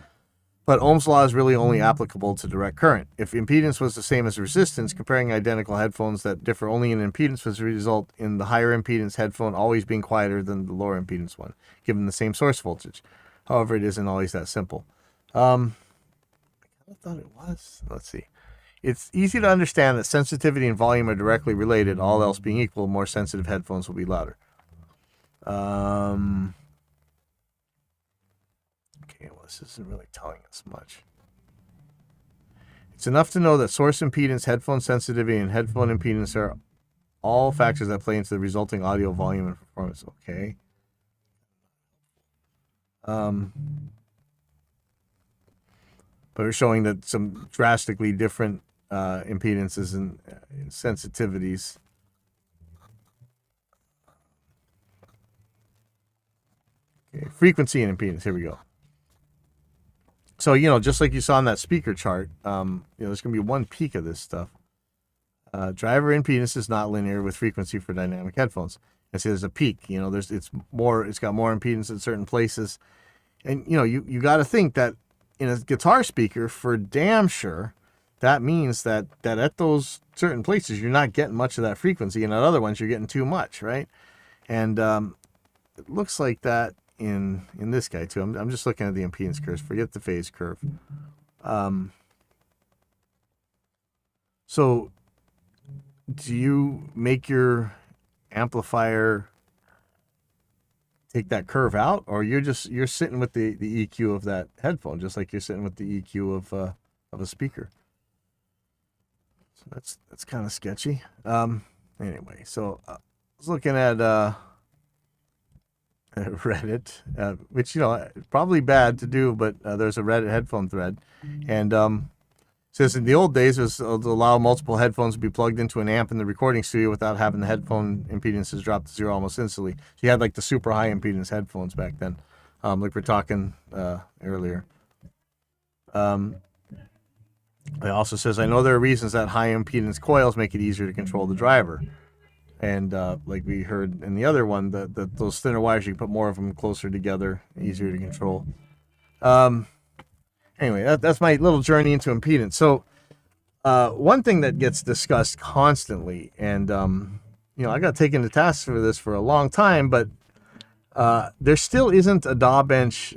But Ohm's law is really only applicable to direct current. If impedance was the same as resistance, comparing identical headphones that differ only in impedance would result in the higher impedance headphone always being quieter than the lower impedance one, given the same source voltage. However, it isn't always that simple. I kind of thought it was. Let's see. It's easy to understand that sensitivity and volume are directly related. All else being equal, more sensitive headphones will be louder. Okay, well, this isn't really telling us much. It's enough to know that source impedance, headphone sensitivity, and headphone impedance are all factors that play into the resulting audio volume and performance. Okay. But we're showing that some drastically different impedances and sensitivities. Okay, frequency and impedance. Here we go. So, just like you saw on that speaker chart, there's going to be one peak of this stuff. Driver impedance is not linear with frequency for dynamic headphones. And so there's a peak. It's got more impedance in certain places. And, you got to think that in a guitar speaker, for damn sure, that means that at those certain places, you're not getting much of that frequency. And at other ones, you're getting too much, right? And it looks like that in this guy too. I'm just looking at the impedance curves. Forget the phase curve. So do you make your amplifier take that curve out, or you're sitting with the EQ of that headphone, just like you're sitting with the EQ of a speaker? So that's kind of sketchy. Anyway, so I was looking at Reddit, which probably bad to do, but there's a Reddit headphone thread, and says in the old days it was to allow multiple headphones to be plugged into an amp in the recording studio without having the headphone impedances drop to zero almost instantly. So you had like the super high impedance headphones back then, like we're talking earlier. It also says, I know there are reasons that high impedance coils make it easier to control the driver. And like we heard in the other one, that those thinner wires, you can put more of them closer together, easier to control. Anyway, that's my little journey into impedance. So one thing that gets discussed constantly, and I got taken to task for this for a long time, but there still isn't a DAW bench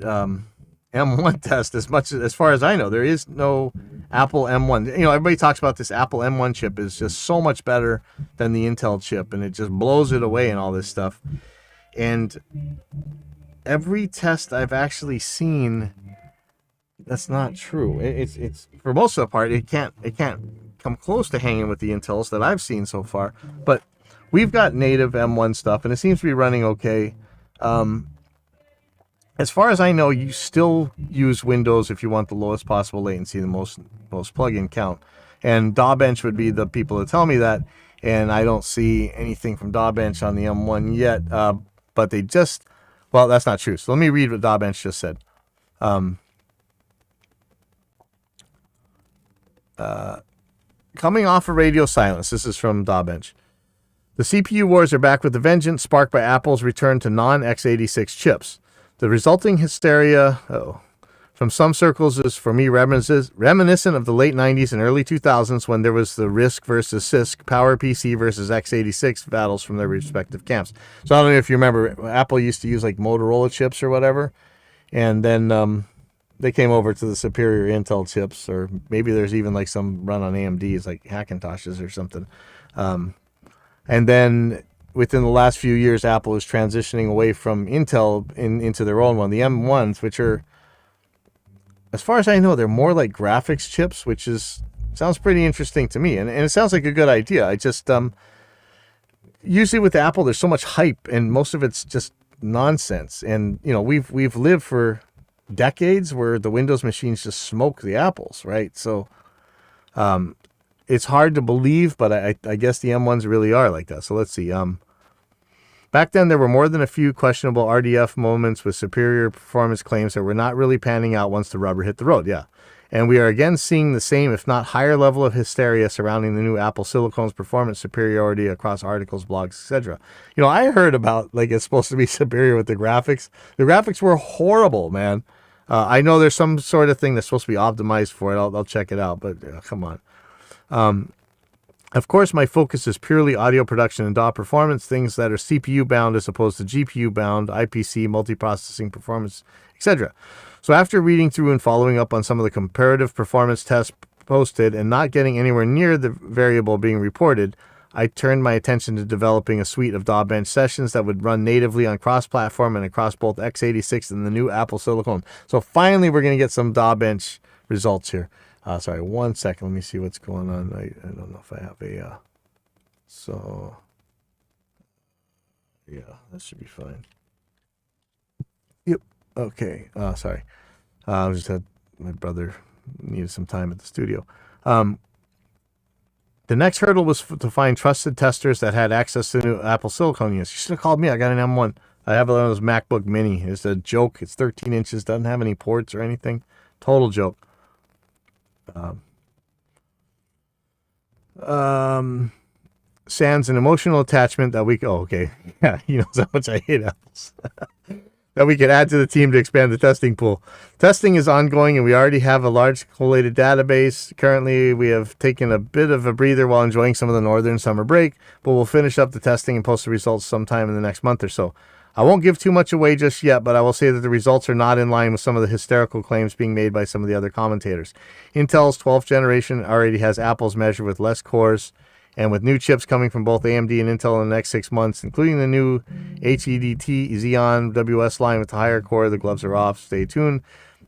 M1 test as far as I know. There is no Apple M1. You know, everybody talks about this Apple M1 chip is just so much better than the Intel chip, and it just blows it away and all this stuff. And every test I've actually seen, that's not true. It's for most of the part, it can't come close to hanging with the Intels that I've seen so far. But we've got native M1 stuff, and it seems to be running okay. As far as I know, you still use Windows if you want the lowest possible latency, the most plug-in count. And DawBench would be the people that tell me that, and I don't see anything from DawBench on the M1 yet. But they just, well, that's not true. So let me read what DawBench just said. Coming off of radio silence, this is from DawBench. The CPU wars are back with a vengeance, sparked by Apple's return to non-x86 chips. The resulting hysteria from some circles is, for me, reminiscent of the late 90s and early 2000s when there was the RISC versus CISC, PowerPC versus x86 battles from their respective camps. So I don't know if you remember, Apple used to use like Motorola chips or whatever, and then they came over to the superior Intel chips, or maybe there's even like some run on AMDs, like Hackintoshes or something. And then within the last few years, Apple is transitioning away from Intel into their own one, the M1s, which are, as far as I know, they're more like graphics chips, which sounds pretty interesting to me. And it sounds like a good idea. I just, usually with Apple, there's so much hype and most of it's just nonsense. And, you know, we've lived for decades where the Windows machines just smoke the apples, right? So, it's hard to believe, but I guess the M1s really are like that. So let's see. Back then, there were more than a few questionable RDF moments with superior performance claims that were not really panning out once the rubber hit the road. Yeah. And we are again seeing the same, if not higher level of hysteria surrounding the new Apple Silicon's performance superiority across articles, blogs, etc. You know, I heard about, like, it's supposed to be superior with the graphics. The graphics were horrible, man. I know there's some sort of thing that's supposed to be optimized for it. I'll check it out, but come on. Of course, my focus is purely audio production and DAW performance, things that are CPU bound as opposed to GPU bound, IPC, multiprocessing performance, etc. So after reading through and following up on some of the comparative performance tests posted and not getting anywhere near the variable being reported, I turned my attention to developing a suite of DawBench sessions that would run natively on cross-platform and across both x86 and the new Apple Silicon. So finally, we're going to get some DawBench results here. Sorry, 1 second. Let me see what's going on. I don't know if I have a... so, yeah, that should be fine. Yep. Okay. Sorry. I just had... my brother needed some time at the studio. The next hurdle was to find trusted testers that had access to the new Apple Silicon units. You should have called me. I got an M1. I have one of those MacBook Mini. It's a joke. It's 13 inches. Doesn't have any ports or anything. Total joke. Sans an emotional attachment that we... oh, okay. Yeah, he knows how much I hate apples. That we could add to the team to expand the testing pool. Testing is ongoing, and we already have a large collated database. Currently, we have taken a bit of a breather while enjoying some of the northern summer break, but we'll finish up the testing and post the results sometime in the next month or so. I won't give too much away just yet, but I will say that the results are not in line with some of the hysterical claims being made by some of the other commentators. Intel's 12th generation already has Apple's measure with less cores, and with new chips coming from both AMD and Intel in the next 6 months, including the new HEDT Xeon WS line with the higher core, the gloves are off. Stay tuned.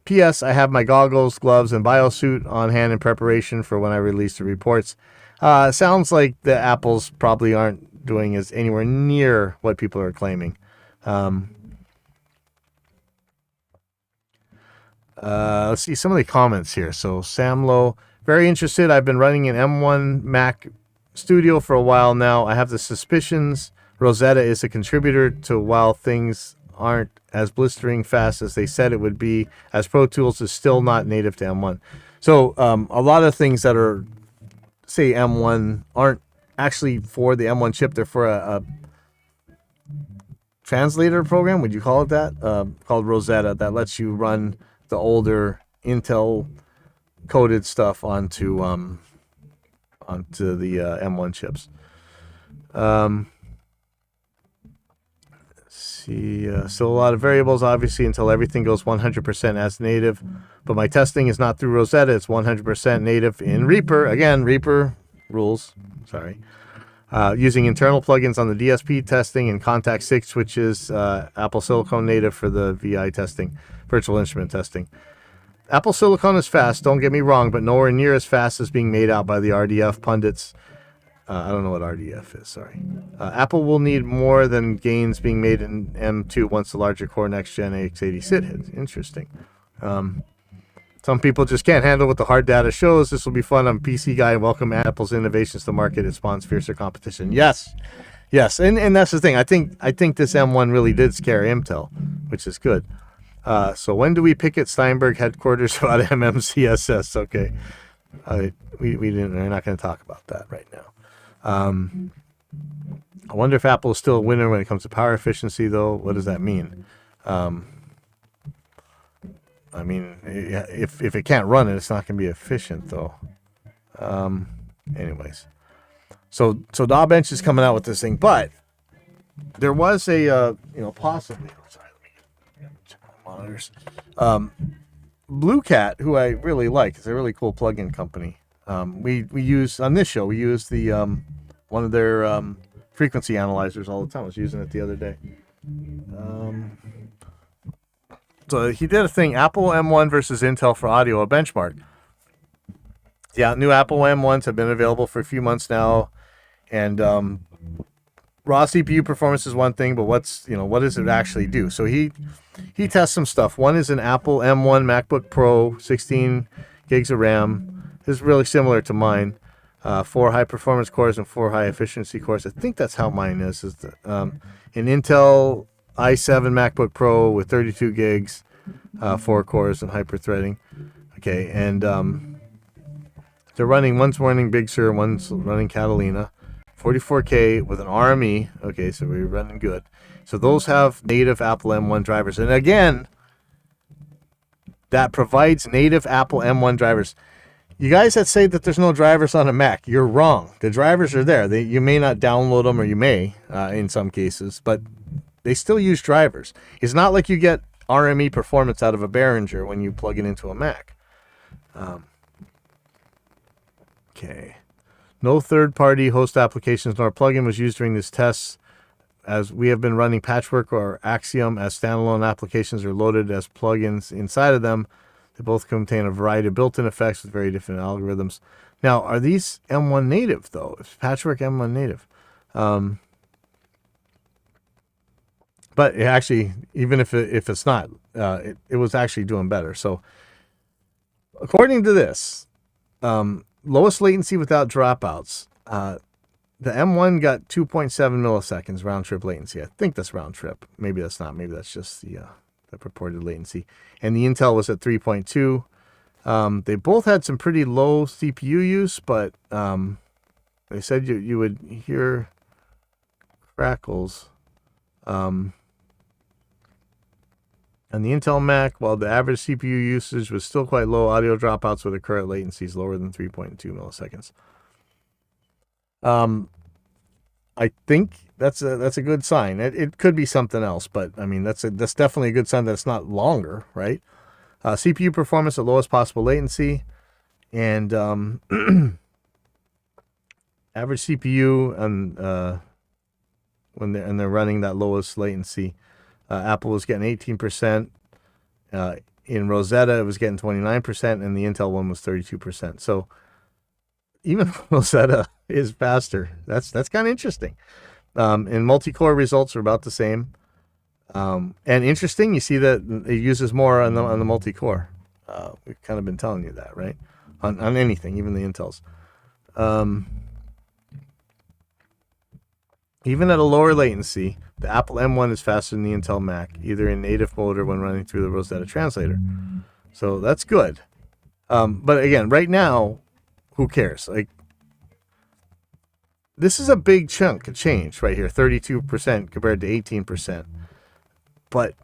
P.S. I have my goggles, gloves, and biosuit on hand in preparation for when I release the reports. Sounds like the Apples probably aren't doing as anywhere near what people are claiming. Let's see some of the comments here. So Samlo, very interested. I've been running an M1 Mac Studio for a while now. I have the suspicions Rosetta is a contributor to while things aren't as blistering fast as they said it would be, as Pro Tools is still not native to M1. So a lot of things that are, say, M1 aren't actually for the M1 chip. They're for a translator program, would you call it that? Called Rosetta, that lets you run the older Intel coded stuff onto the M1 chips. Let's see, still a lot of variables, obviously, until everything goes 100% as native. But my testing is not through Rosetta. It's 100% native in Reaper. Again, Reaper rules. Sorry. Using internal plugins on the DSP testing and Contact 6 switches, Apple Silicon native for the VI testing, virtual instrument testing. Apple Silicon is fast, don't get me wrong, but nowhere near as fast as being made out by the RDF pundits. I don't know what RDF is, sorry. Apple will need more than gains being made in M2 once the larger core next-gen AX80 SID hits. Interesting. Some people just can't handle what the hard data shows. This will be fun. I'm a PC guy and welcome Apple's innovations to market. It spawns fiercer competition. Yes. And that's the thing. I think this M1 really did scare Intel, which is good. So when do we pick at Steinberg headquarters about MMCSS? Okay. We're not going to talk about that right now. I wonder if Apple is still a winner when it comes to power efficiency, though. What does that mean? I mean, if it can't run it, it's not going to be efficient, though. Anyways, so Daw Bench is coming out with this thing, but there was a possibly. Sorry, let me check my monitors. Blue Cat, who I really like, is a really cool plugin company. We use on this show. We use the one of their frequency analyzers all the time. I was using it the other day. So he did a thing, Apple M1 versus Intel for audio, a benchmark. Yeah, new Apple M1s have been available for a few months now, and raw CPU performance is one thing, but what does it actually do? So he tests some stuff. One is an Apple M1 MacBook Pro, 16 gigs of RAM. This is really similar to mine. 4 high performance cores and 4 high efficiency cores. I think that's how mine is. An Intel i7 MacBook Pro with 32 gigs, 4 cores and hyper-threading. Okay, and they're running, one's running Big Sur, one's running Catalina. 44K with an RME. Okay, so we're running good. So those have native Apple M1 drivers. And again, that provides native Apple M1 drivers. You guys that say that there's no drivers on a Mac, you're wrong. The drivers are there. You may not download them, or you may in some cases, but they still use drivers. It's not like you get RME performance out of a Behringer when you plug it into a Mac. Okay. No third-party host applications nor plugin was used during this test, as we have been running Patchwork or Axiom as standalone applications are loaded as plugins inside of them. They both contain a variety of built-in effects with very different algorithms. Now, are these M1 native, though? Is Patchwork M1 native? But it actually, even if it's not, it was actually doing better. So, according to this, lowest latency without dropouts. The M1 got 2.7 milliseconds round trip latency. I think that's round trip. Maybe that's not. Maybe that's just the purported latency. And the Intel was at 3.2. They both had some pretty low CPU use, but they said you would hear crackles. And the Intel Mac, while the average CPU usage was still quite low, audio dropouts would occur at latencies lower than 3.2 milliseconds. I think that's a good sign. It could be something else, but I mean that's definitely a good sign that it's not longer, right? CPU performance at lowest possible latency, and average CPU and when they're running that lowest latency. Apple was getting 18%. In Rosetta, it was getting 29%, and the Intel one was 32%. So even Rosetta is faster. That's kind of interesting. And multi-core results are about the same. And interesting, you see that it uses more on the multi-core. We've kind of been telling you that, right? On anything, even the Intels. Even at a lower latency, the Apple M1 is faster than the Intel Mac, either in native mode or when running through the Rosetta translator. So that's good. But again, right now, who cares? Like, this is a big chunk of change right here, 32% compared to 18%. But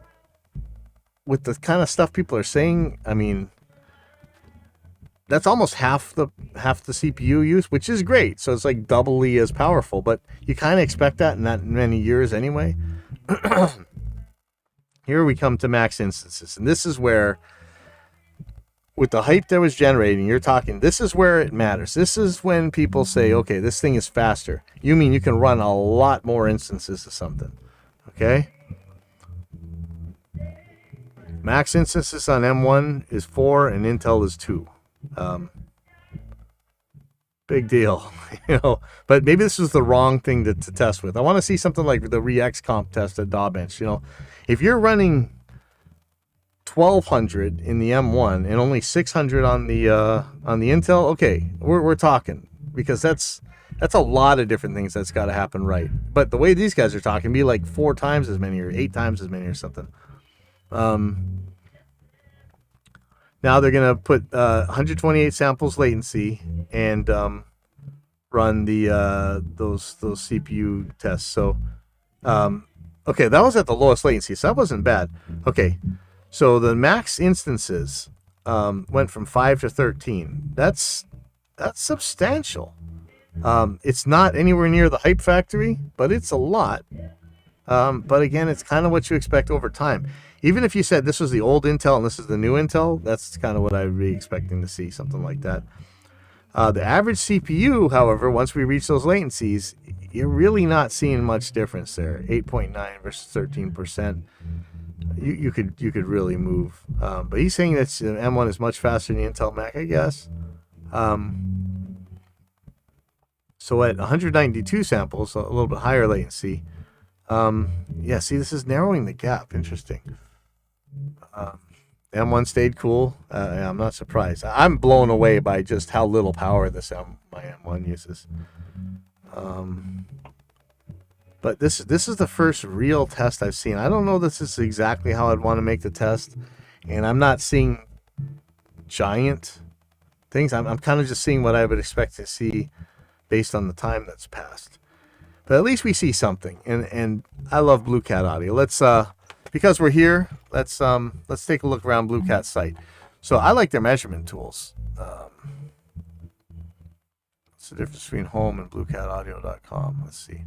with the kind of stuff people are saying, I mean, that's almost half the CPU use, which is great. So it's like doubly as powerful, but you kind of expect that in that many years anyway. here we come to max instances. And this is where, with the hype that was generating, you're talking, this is where it matters. This is when people say, okay, this thing is faster. You mean you can run a lot more instances of something. Okay? Max instances on M1 is 4 and Intel is 2. Big deal, But maybe this is the wrong thing to test with. I want to see something like the ReXComp test at DawBench. If you're running 1200 in the M1 and only 600 on the Intel, okay, we're talking, because that's a lot of different things that's got to happen right. But the way these guys are talking, be like 4 times as many or 8 times as many or something. Now they're going to put 128 samples latency and run the those CPU tests. So, okay, that was at the lowest latency, so that wasn't bad. Okay, so the max instances went from 5 to 13. That's substantial. It's not anywhere near the hype factory, but it's a lot. But again, it's kind of what you expect over time. Even if you said this was the old Intel and this is the new Intel, that's kind of what I'd be expecting to see, something like that. The average CPU, however, once we reach those latencies, you're really not seeing much difference there. 8.9 versus 13%. You could really move. But he's saying that M1 is much faster than the Intel Mac, I guess. So at 192 samples, a little bit higher latency. Yeah, see, this is narrowing the gap. Interesting. M1 stayed cool. Yeah, I'm not surprised. I'm blown away by just how little power my M1 uses. But this is the first real test I've seen. I don't know this is exactly how I'd want to make the test, and I'm not seeing giant things. I'm kind of just seeing what I would expect to see based on the time that's passed. But at least we see something, and I love Blue Cat Audio. Let's because we're here, let's take a look around Blue Cat's site. So I like their measurement tools. What's the difference between home and bluecataudio.com? Let's see.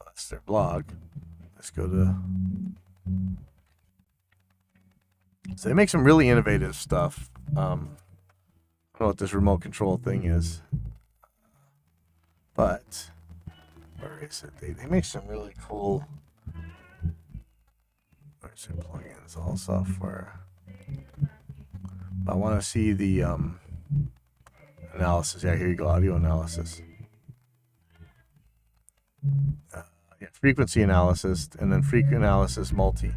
That's their blog. Let's go to. So they make some really innovative stuff. I don't know what this remote control thing is, but where is it? They make some really cool. Where's it? Plugins, all software. I want to see the analysis. Yeah, here you go. Audio analysis. Yeah, frequency analysis, and then frequency analysis multi.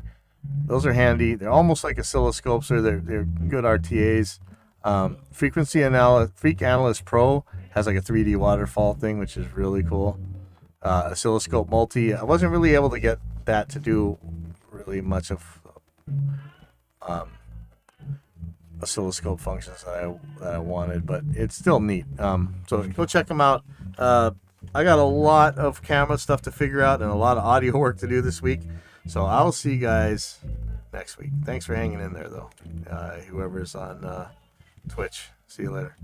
Those are handy. They're almost like oscilloscopes, or they're good RTAs. Freak Analyst Pro has like a 3D waterfall thing, which is really cool. Oscilloscope multi. I wasn't really able to get that to do really much of oscilloscope functions that I wanted, but it's still neat. So go check them out. I got a lot of camera stuff to figure out and a lot of audio work to do this week. So I'll see you guys next week. Thanks for hanging in there, though. Whoever's on Twitch. See you later.